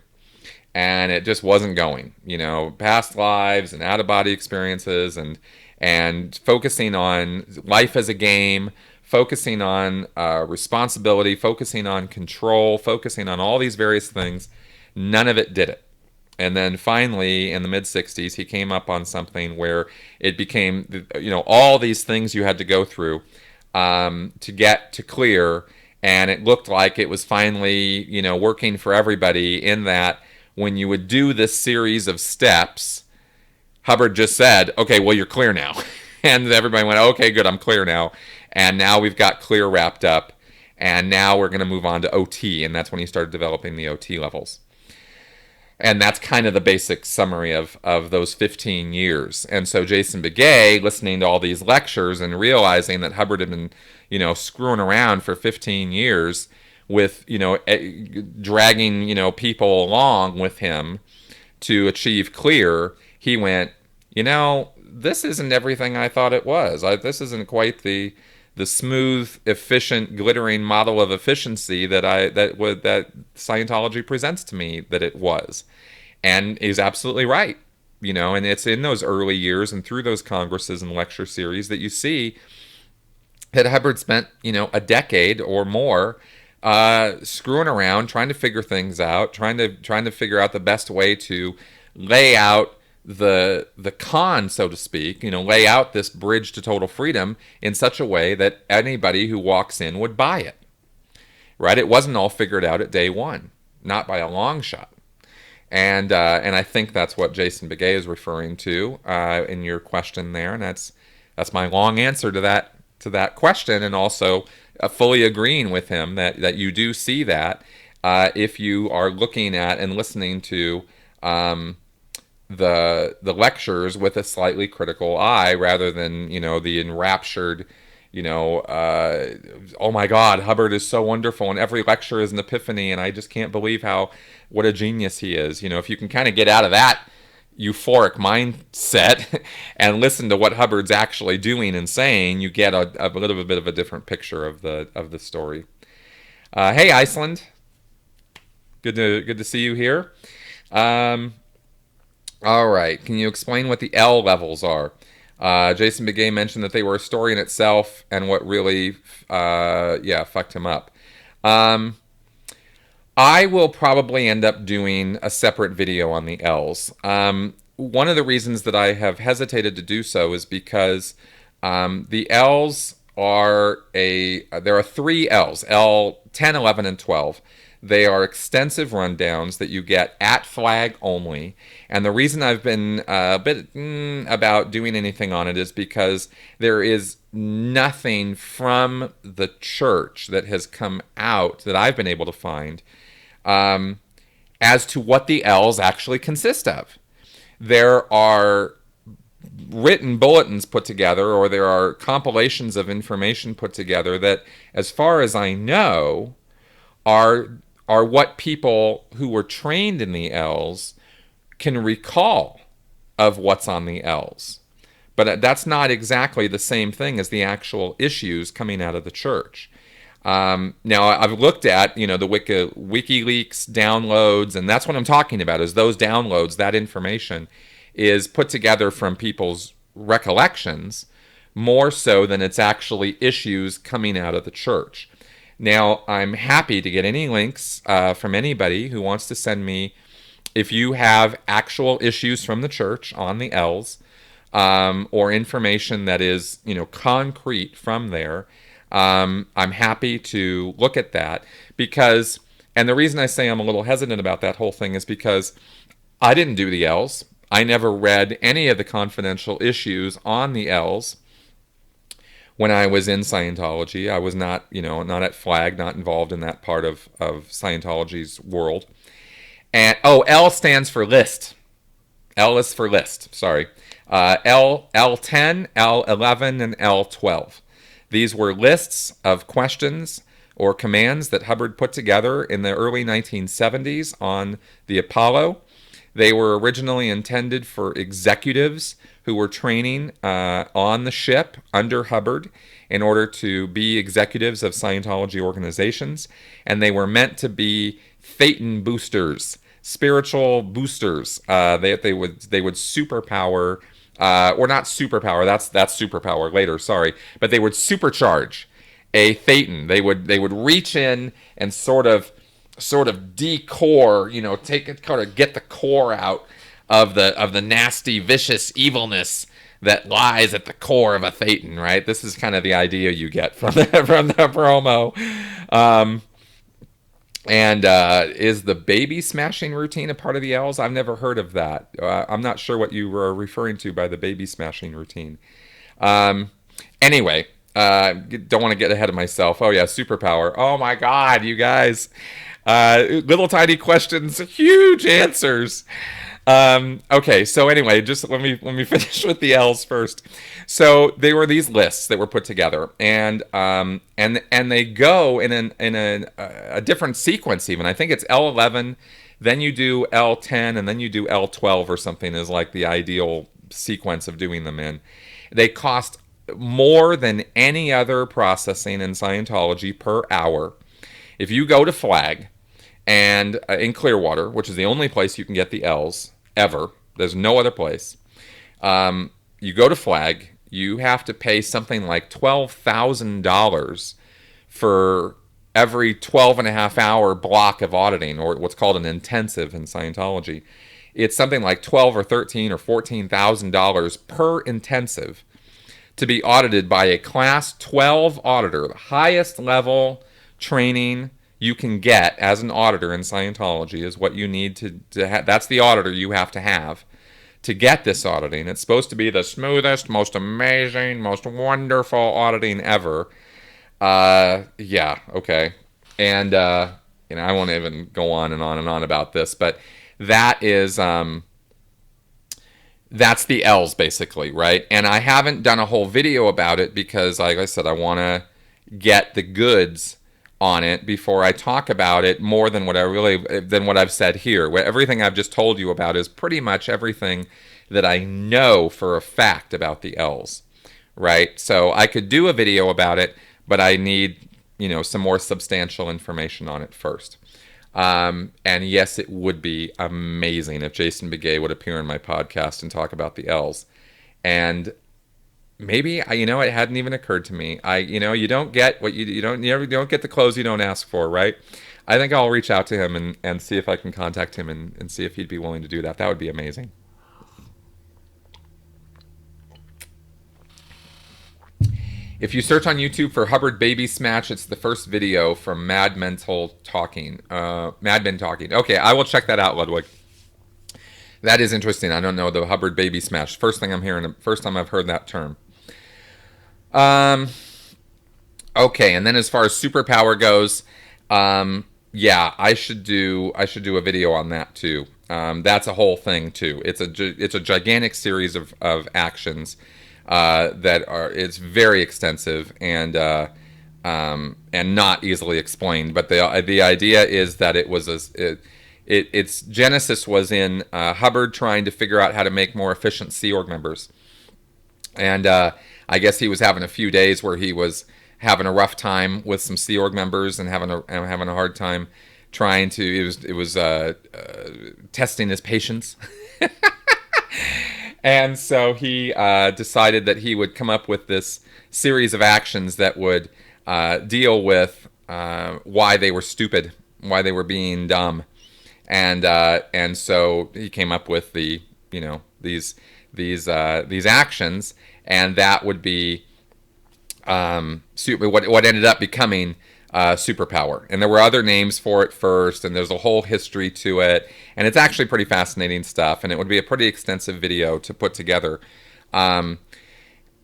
And it just wasn't going. Past lives and out-of-body experiences and focusing on life as a game, focusing on responsibility, focusing on control, focusing on all these various things. None of it did it. And then finally, in the mid-60s, he came up on something where it became, all these things you had to go through to get to clear. And it looked like it was finally, working for everybody, in that when you would do this series of steps, Hubbard just said, okay, well, you're clear now. And everybody went, okay, good, I'm clear now. And now we've got clear wrapped up. And now we're going to move on to OT. And that's when he started developing the OT levels. And that's kind of the basic summary of those 15 years. And so Jason Begay, listening to all these lectures and realizing that Hubbard had been, screwing around for 15 years with, dragging, people along with him to achieve clear, he went, this isn't everything I thought it was. This isn't quite the smooth, efficient, glittering model of efficiency that Scientology presents to me that it was. And he's absolutely right. And it's in those early years and through those congresses and lecture series that you see that Hubbard spent, a decade or more screwing around, trying to figure things out, trying to figure out the best way to lay out the con, so to speak, lay out this bridge to total freedom in such a way that anybody who walks in would buy it. Right? It wasn't all figured out at day one, not by a long shot. And I think that's what Jason Begay is referring to in your question there, and that's my long answer to that question, and also fully agreeing with him that you do see that if you are looking at and listening to the lectures with a slightly critical eye, rather than the enraptured, oh my God, Hubbard is so wonderful and every lecture is an epiphany and I just can't believe what a genius he is. If you can kind of get out of that euphoric mindset and listen to what Hubbard's actually doing and saying, you get a little bit of a different picture of the story. Hey, Iceland, good to see you here. All right, can you explain what the L levels are? Jason Begay mentioned that they were a story in itself, and what really fucked him up. I will probably end up doing a separate video on the L's. One of the reasons that I have hesitated to do so is because the L's there are 3 L's, L 10, 11, and 12. They are extensive rundowns that you get at flag only. And the reason I've been a bit about doing anything on it is because there is nothing from the church that has come out that I've been able to find as to what the L's actually consist of. There are written bulletins put together, or there are compilations of information put together that, as far as I know, are what people who were trained in the L's can recall of what's on the L's. But that's not exactly the same thing as the actual issues coming out of the church. Now, I've looked at, the WikiLeaks downloads, and that's what I'm talking about, is those downloads, that information is put together from people's recollections more so than it's actually issues coming out of the church. Now, I'm happy to get any links from anybody who wants to send me, if you have actual issues from the church on the L's, or information that is, concrete from there. I'm happy to look at that because, and the reason I say I'm a little hesitant about that whole thing is because I didn't do the L's. I never read any of the confidential issues on the L's. When I was in Scientology, I was not, not at Flag, not involved in that part of Scientology's world. And, L stands for list. L is for list, sorry. L10, L11, and L12. These were lists of questions or commands that Hubbard put together in the early 1970s on the Apollo. They were originally intended for executives who were training on the ship under Hubbard in order to be executives of Scientology organizations, and they were meant to be Thetan boosters, spiritual boosters. They would superpower, or not superpower. That's superpower later. Sorry, but they would supercharge a Thetan. They would reach in and sort of decore, take it, kind of get the core out of the nasty, vicious evilness that lies at the core of a Thetan, right? This is kind of the idea you get from the promo. And is the baby smashing routine a part of the L's? I've never heard of that. I'm not sure what you were referring to by the baby smashing routine. Anyway, don't want to get ahead of myself. Oh yeah, superpower. Oh my God, you guys. Little tiny questions, huge answers. Okay, so anyway, just let me finish with the L's first. So they were these lists that were put together, and they go in a different sequence. Even I think it's L11, then you do L10, and then you do L12 or something is like the ideal sequence of doing them in. They cost more than any other processing in Scientology per hour. If you go to Flag and in Clearwater, which is the only place you can get the L's ever, there's no other place. You go to Flag, you have to pay something like $12,000 for every 12 and a half hour block of auditing, or what's called an intensive in Scientology. It's something like $12 or $13 or $14,000 per intensive to be audited by a Class 12 auditor, the highest level training you can get as an auditor in Scientology is what you need to have. That's the auditor you have to have to get this auditing. It's supposed to be the smoothest, most amazing, most wonderful auditing ever. Yeah, okay. And, I won't even go on and on and on about this, but that is, that's the L's basically, right? And I haven't done a whole video about it because, like I said, I want to get the goods on it before I talk about it more than what I've said here. Everything I've just told you about is pretty much everything that I know for a fact about the L's, right? So I could do a video about it, but I need, some more substantial information on it first. And yes, it would be amazing if Jason Begay would appear in my podcast and talk about the L's. And maybe, it hadn't even occurred to me. You don't get what you don't get the clothes you don't ask for, right? I think I'll reach out to him and see if I can contact him and see if he'd be willing to do that. That would be amazing. If you search on YouTube for Hubbard Baby Smash, it's the first video from Mad Men Talking. Okay, I will check that out, Ludwig. That is interesting. I don't know the Hubbard Baby Smash. First time I've heard that term. Okay, and then as far as superpower goes, yeah, I should do a video on that too. That's a whole thing too. It's a gigantic series of actions it's very extensive and not easily explained. But the idea is that its genesis was in Hubbard trying to figure out how to make more efficient Sea Org members. And I guess he was having a few days where he was having a rough time with some Sea Org members and having a hard time trying to. It was testing his patience. And so he decided that he would come up with this series of actions that would deal with why they were stupid, why they were being dumb. And so he came up with these actions, and that would be what ended up becoming superpower. And there were other names for it first, and there's a whole history to it, and it's actually pretty fascinating stuff. And it would be a pretty extensive video to put together. And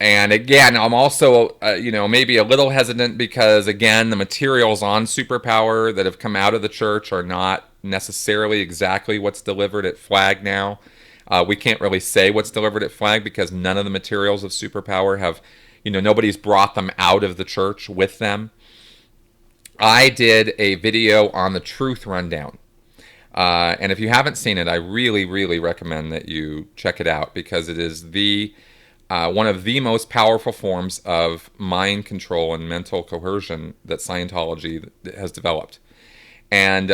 again, I'm also maybe a little hesitant because again, the materials on superpower that have come out of the church are not necessarily exactly what's delivered at Flag now. We can't really say what's delivered at Flag because none of the materials of Superpower have, nobody's brought them out of the church with them. I did a video on the Truth Rundown. And if you haven't seen it, I really, really recommend that you check it out because it is one of the most powerful forms of mind control and mental coercion that Scientology has developed. And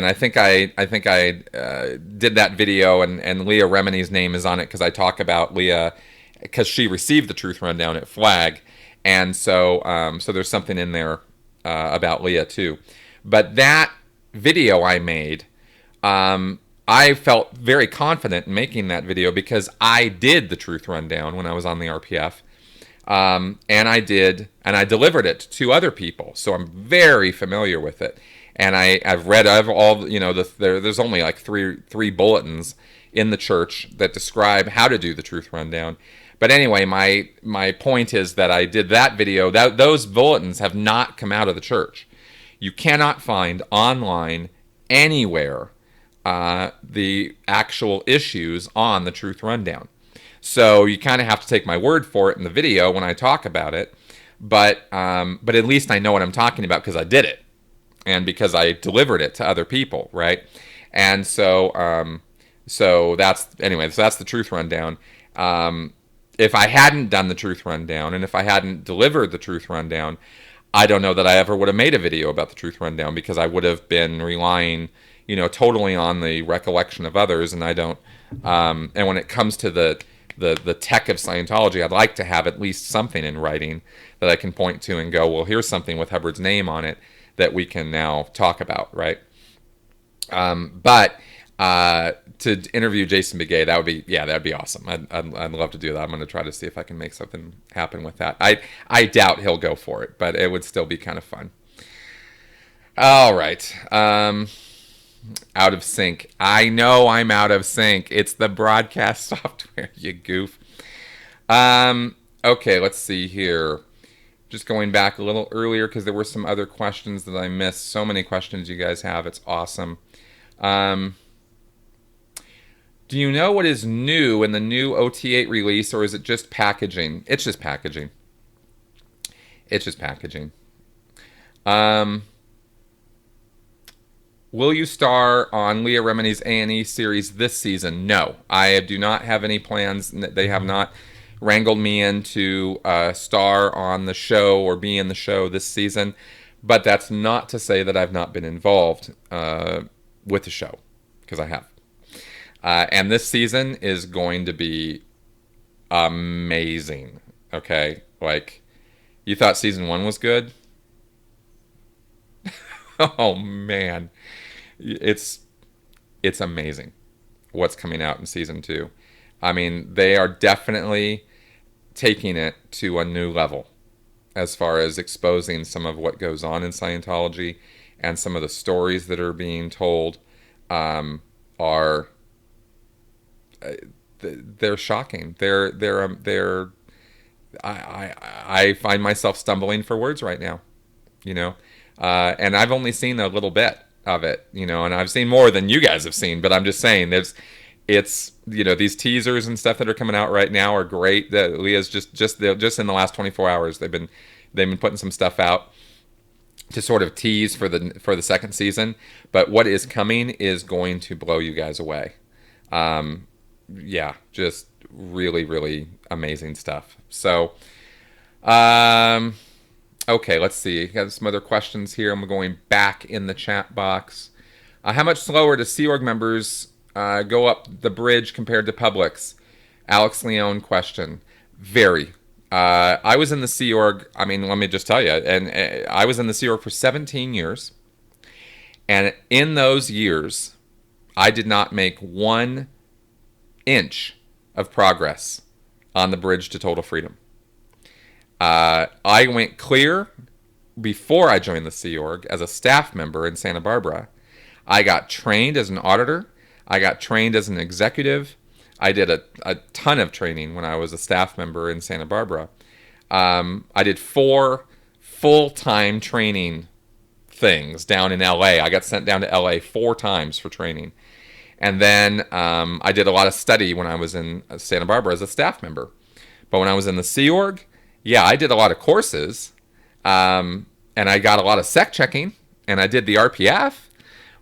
I think I did that video, and Leah Remini's name is on it because I talk about Leah because she received the Truth Rundown at Flag, and so there's something in there about Leah too. But that video I made, I felt very confident in making that video because I did the Truth Rundown when I was on the RPF, and I delivered it to 2 other people, so I'm very familiar with it. And I've read all, there's only like three bulletins in the church that describe how to do the Truth Rundown. But anyway, my point is that I did that video. Those bulletins have not come out of the church. You cannot find online anywhere the actual issues on the Truth Rundown. So you kind of have to take my word for it in the video when I talk about it. But at least I know what I'm talking about because I did it. And because I delivered it to other people, right? And so that's the Truth Rundown. If I hadn't done the Truth Rundown, and if I hadn't delivered the Truth Rundown, I don't know that I ever would have made a video about the Truth Rundown because I would have been relying, totally on the recollection of others, and I don't. And when it comes to the tech of Scientology, I'd like to have at least something in writing that I can point to and go, well, here's something with Hubbard's name on it that we can now talk about, right? But to interview Jason Begay, that'd be awesome. I'd love to do that. I'm going to try to see if I can make something happen with that. I doubt he'll go for it, but it would still be kind of fun. All right. Out of sync. I know I'm out of sync. It's the broadcast software, you goof. Okay, let's see here. Just going back a little earlier because there were some other questions that I missed. So many questions you guys have. It's awesome. Do you know what is new in the new OT8 release, or is it just packaging? It's just packaging. It's just packaging. Will you star on Leah Remini's A&E series this season? No. I do not have any plans. They have not wrangled me in to star on the show or be in the show this season, but that's not to say that I've not been involved with the show, because I have. And this season is going to be amazing, okay? Like, you thought season 1 was good? Oh, man. It's amazing what's coming out in season 2. I mean, they are definitely taking it to a new level as far as exposing some of what goes on in Scientology, and some of the stories that are being told are they're shocking. I find myself stumbling for words right now, and I've only seen a little bit of it, and I've seen more than you guys have seen, but I'm just saying it's these teasers and stuff that are coming out right now are great. That Leah's just in the last 24 hours they've been putting some stuff out to sort of tease for the second season. But what is coming is going to blow you guys away. Yeah, just really, really amazing stuff. So, okay, let's see. Got some other questions here. I'm going back in the chat box. How much slower do Sea Org members go up the bridge compared to Publix? Alex Leone question. Very. I was in the Sea Org, let me just tell you, and I was in the Sea Org for 17 years. And in those years, I did not make 1 inch of progress on the bridge to total freedom. I went clear before I joined the Sea Org as a staff member in Santa Barbara. I got trained as an auditor. I got trained as an executive. I did a ton of training when I was a staff member in Santa Barbara. I did 4 full-time training things down in LA. I got sent down to LA 4 times for training. And then I did a lot of study when I was in Santa Barbara as a staff member. But when I was in the Sea Org, yeah, I did a lot of courses, and I got a lot of sec checking, and I did the RPF,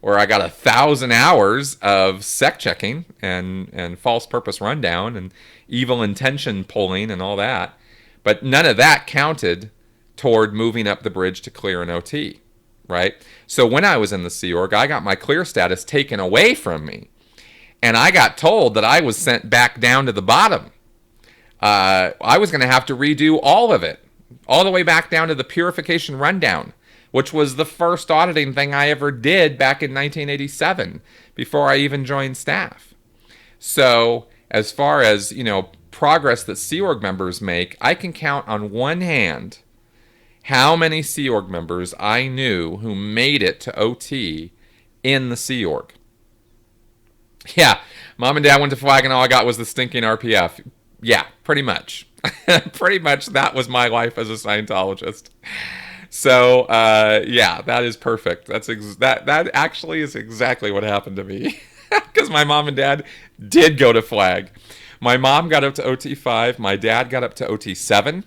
where I got 1,000 hours of sec checking and false purpose rundown and evil intention pulling and all that. But none of that counted toward moving up the bridge to clear an OT, right? So when I was in the Sea Org, I got my clear status taken away from me. And I got told that I was sent back down to the bottom. I was going to have to redo all of it, all the way back down to the purification rundown, which was the first auditing thing I ever did back in 1987, before I even joined staff. So as far as, progress that Sea Org members make, I can count on one hand how many Sea Org members I knew who made it to OT in the Sea Org. Yeah, mom and dad went to flag and all I got was the stinking RPF. Yeah, pretty much. Pretty much that was my life as a Scientologist. So, yeah, that is perfect. That actually is exactly what happened to me. Because my mom and dad did go to flag. My mom got up to OT5, my dad got up to OT7,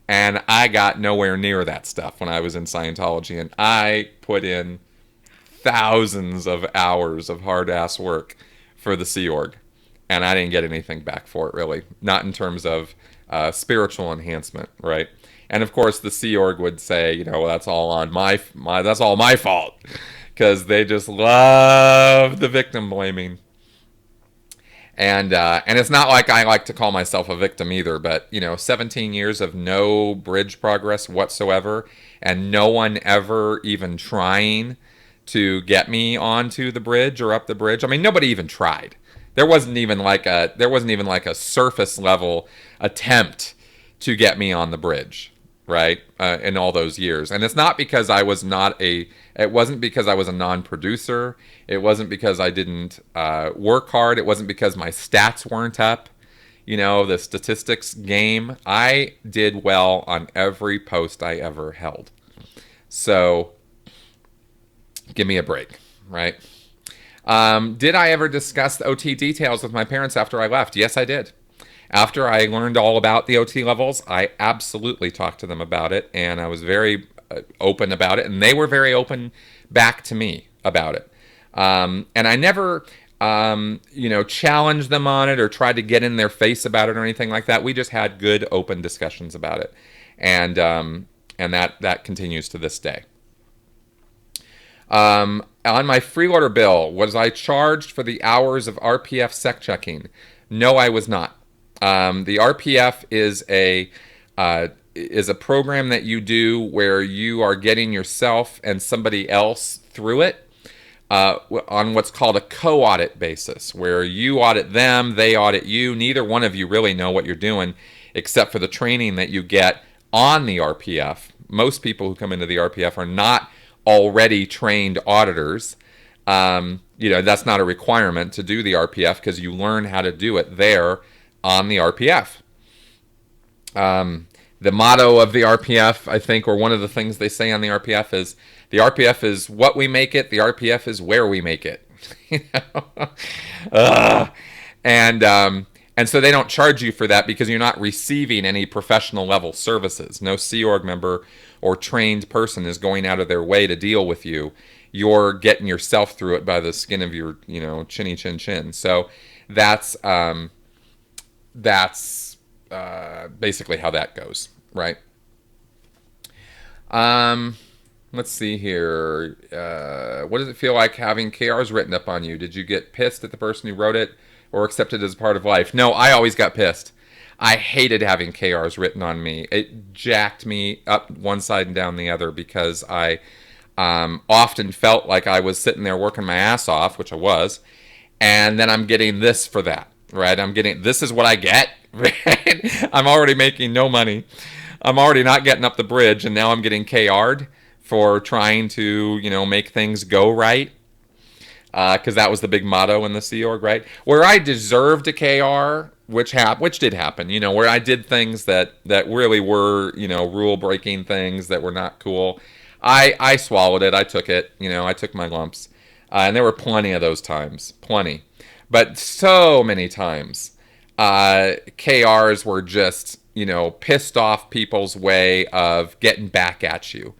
and I got nowhere near that stuff when I was in Scientology. And I put in thousands of hours of hard-ass work for the Sea Org. And I didn't get anything back for it, really. Not in terms of spiritual enhancement, right? And of course, the Sea Org would say, that's all on that's all my fault, because they just love the victim blaming. And it's not like I like to call myself a victim either, but 17 years of no bridge progress whatsoever, and no one ever even trying to get me onto the bridge or up the bridge. I mean, nobody even tried. There wasn't even like a surface level attempt to get me on the bridge, right? In all those years. And it's not because I was it wasn't because I was a non-producer. It wasn't because I didn't work hard. It wasn't because my stats weren't up. The statistics game. I did well on every post I ever held. So give me a break, right? Did I ever discuss the OT details with my parents after I left? Yes, I did. After I learned all about the OT levels, I absolutely talked to them about it, and I was very open about it, and they were very open back to me about it. And I never, challenged them on it or tried to get in their face about it or anything like that. We just had good, open discussions about it, and that continues to this day. On my freeloader bill, was I charged for the hours of RPF sec checking? No, I was not. The RPF is a program that you do where you are getting yourself and somebody else through it on what's called a co-audit basis, where you audit them, they audit you. Neither one of you really know what you're doing except for the training that you get on the RPF. Most people who come into the RPF are not already trained auditors. That's not a requirement to do the RPF because you learn how to do it there on the RPF. The motto of the RPF, I think, or one of the things they say on the RPF is what we make it, the RPF is where we make it. And so they don't charge you for that because you're not receiving any professional level services. No Sea Org member or trained person is going out of their way to deal with you. You're getting yourself through it by the skin of your, chinny chin chin. So that's basically how that goes, right? Let's see here. What does it feel like having KRs written up on you? Did you get pissed at the person who wrote it or accept it as part of life? No, I always got pissed. I hated having KRs written on me. It jacked me up one side and down the other because I often felt like I was sitting there working my ass off, which I was, and then I'm getting this for that, right? This is what I get, right? I'm already making no money. I'm already not getting up the bridge, and now I'm getting KR'd for trying to, make things go right. Because that was the big motto in the Sea Org, right? Where I deserved a KR, which did happen, where I did things that really were, rule-breaking things that were not cool. I swallowed it. I took it. I took my lumps. And there were plenty of those times, plenty. But so many times, KRs were just, pissed off people's way of getting back at you.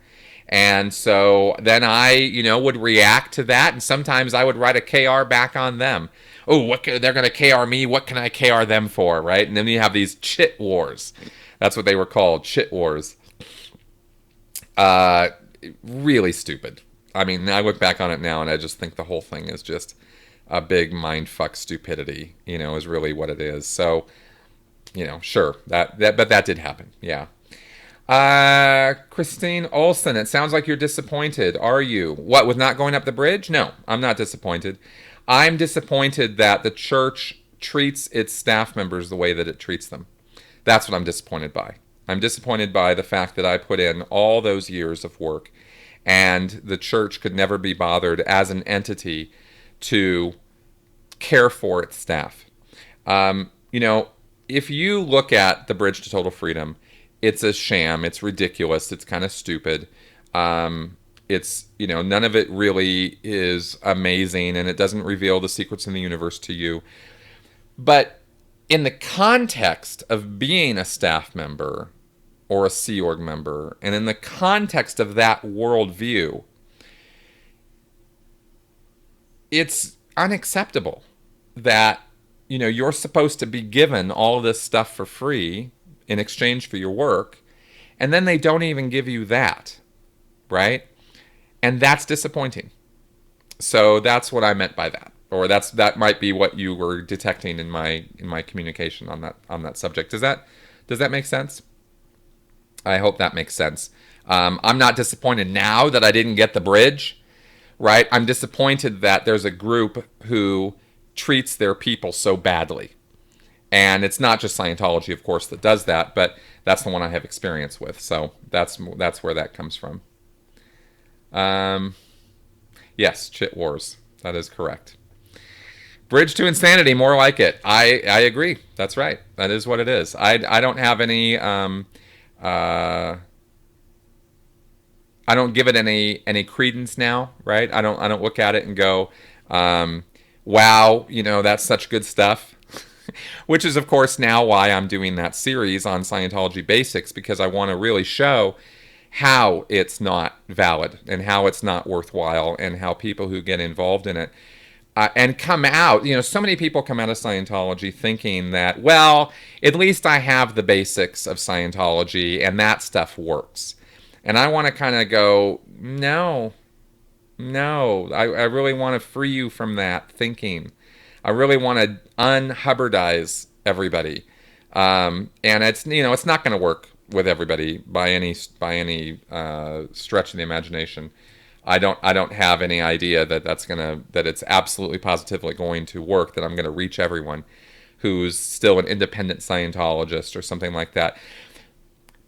And so then I, would react to that. And sometimes I would write a KR back on them. Oh, they're going to KR me. What can I KR them for, right? And then you have these chit wars. That's what they were called, chit wars. Really stupid. I mean, I look back on it now and I just think the whole thing is just a big mindfuck stupidity, is really what it is. So, sure, but that did happen, yeah. Christine Olson, it sounds like you're disappointed. Are you? What, with not going up the bridge? No, I'm not disappointed. I'm disappointed that the church treats its staff members the way that it treats them. That's what I'm disappointed by. I'm disappointed by the fact that I put in all those years of work and the church could never be bothered as an entity to care for its staff. If you look at the Bridge to Total Freedom, it's a sham. It's ridiculous. It's kind of stupid. It's, none of it really is amazing, and it doesn't reveal the secrets in the universe to you. But in the context of being a staff member or a Sea Org member, and in the context of that worldview, it's unacceptable that, you're supposed to be given all this stuff for free in exchange for your work, and then they don't even give you that, right? And that's disappointing. So that's what I meant by that, or that might be what you were detecting in my communication on that subject. Does that make sense? I hope that makes sense. I'm not disappointed now that I didn't get the bridge, right? I'm disappointed that there's a group who treats their people so badly. And it's not just Scientology, of course, that does that, but that's the one I have experience with. So that's where that comes from. Yes, chit wars. That is correct. Bridge to insanity, more like it. I agree. That's right. That is what it is. I don't have any. I don't give it any credence now, right? I don't look at it and go, wow, that's such good stuff. Which is, of course, now why I'm doing that series on Scientology basics, because I want to really show how it's not valid and how it's not worthwhile, and how people who get involved in it and come out, so many people come out of Scientology thinking that, well, at least I have the basics of Scientology and that stuff works. And I want to kind of go, no, I really want to free you from that thinking. I really want to un-Hubbardize everybody. And it's, it's not going to work with everybody by any stretch of the imagination. I don't have any idea that it's absolutely positively going to work, that I'm going to reach everyone who's still an independent Scientologist or something like that.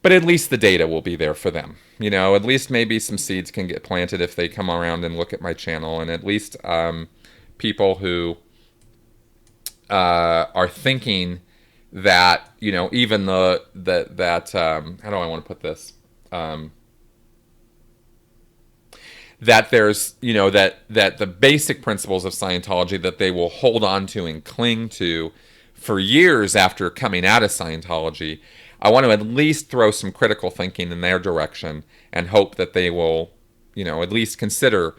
But at least the data will be there for them. At least maybe some seeds can get planted if they come around and look at my channel, and at least people who are thinking that, even how do I want to put this? That there's, that the basic principles of Scientology that they will hold on to and cling to for years after coming out of Scientology, I want to at least throw some critical thinking in their direction and hope that they will, at least consider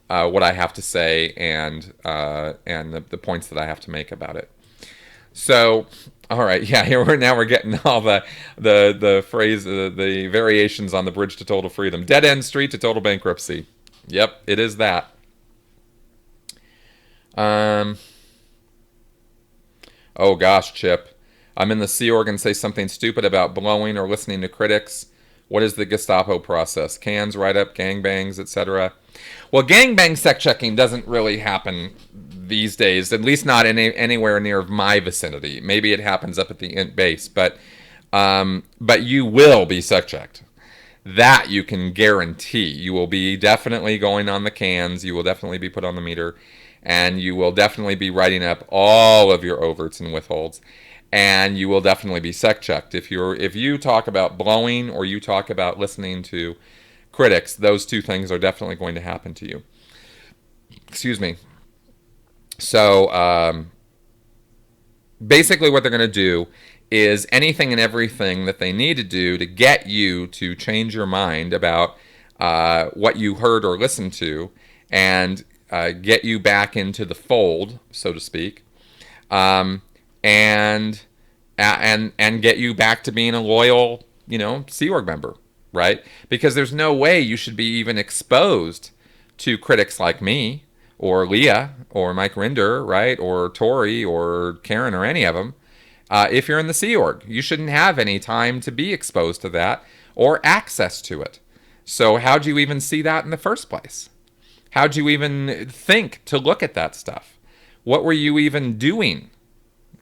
what I have to say and the points that I have to make about it. So, all right, yeah, we're getting all the phrase, the variations on the bridge to total freedom. Dead end street to total bankruptcy. Yep, it is that. Oh gosh, Chip. I'm in the Sea Org and say something stupid about blowing or listening to critics. What is the Gestapo process? Cans, write-up, gangbangs, etc. Well, gangbang sec-checking doesn't really happen these days, at least not anywhere near my vicinity. Maybe it happens up at the int base, but you will be sec-checked. That you can guarantee. You will be definitely going on the cans. You will definitely be put on the meter, and you will definitely be writing up all of your overts and withholds, and you will definitely be sec-checked. If you talk about blowing or you talk about listening to critics, those two things are definitely going to happen to you. Excuse me. So basically what they're going to do is anything and everything that they need to do to get you to change your mind about what you heard or listened to, and get you back into the fold, so to speak, um, and get you back to being a loyal, Sea Org member, right? Because there's no way you should be even exposed to critics like me, or Leah, or Mike Rinder, right, or Tori, or Karen, or any of them. If you're in the Sea Org, you shouldn't have any time to be exposed to that or access to it. So how'd you even see that in the first place? How'd you even think to look at that stuff? What were you even doing,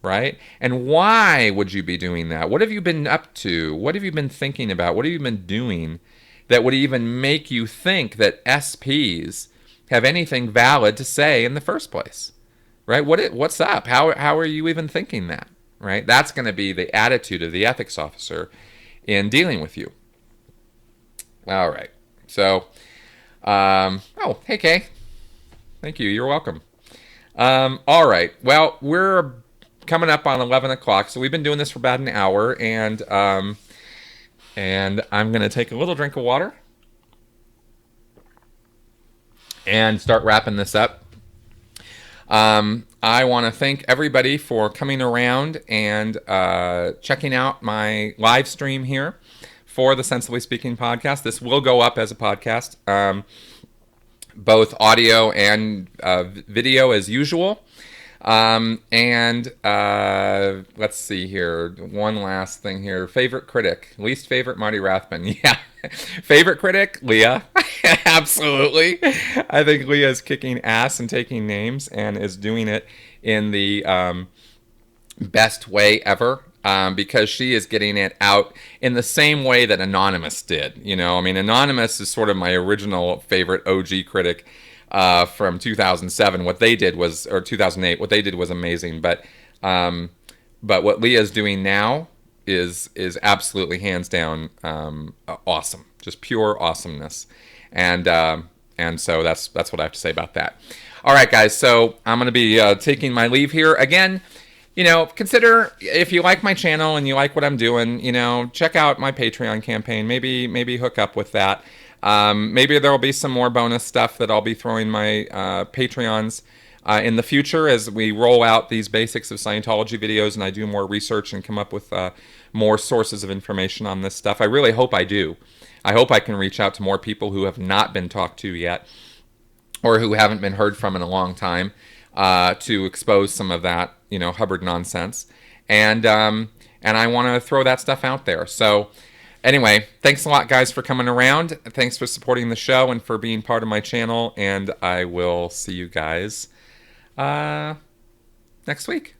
right? And why would you be doing that? What have you been up to? What have you been thinking about? What have you been doing that would even make you think that SPs have anything valid to say in the first place, right? What's up? How are you even thinking that, right? That's going to be the attitude of the ethics officer in dealing with you. All right. So, hey, Kay. Thank you. You're welcome. All right. Well, we're coming up on 11 o'clock, so we've been doing this for about an hour, and I'm going to take a little drink of water and start wrapping this up. I want to thank everybody for coming around and checking out my live stream here for the Sensibly Speaking podcast. This will go up as a podcast, both audio and video as usual. Let's see here. One last thing here. Favorite critic. Least favorite, Marty Rathman. Yeah. Favorite critic, Leah. Absolutely. I think Leah is kicking ass and taking names and is doing it in the best way ever. Because she is getting it out in the same way that Anonymous did. Anonymous is sort of my original favorite OG critic from 2007. What they did was, or 2008, what they did was amazing. But what Leah's doing now is absolutely hands down awesome, just pure awesomeness. And so that's what I have to say about that. All right, guys. So I'm going to be taking my leave here again. Consider, if you like my channel and you like what I'm doing, check out my Patreon campaign. Maybe hook up with that. Maybe there will be some more bonus stuff that I'll be throwing my Patreons in the future as we roll out these basics of Scientology videos and I do more research and come up with more sources of information on this stuff. I really hope I do. I hope I can reach out to more people who have not been talked to yet or who haven't been heard from in a long time to expose some of that, Hubbard nonsense. And I want to throw that stuff out there. So anyway, thanks a lot, guys, for coming around. Thanks for supporting the show and for being part of my channel. And I will see you guys next week.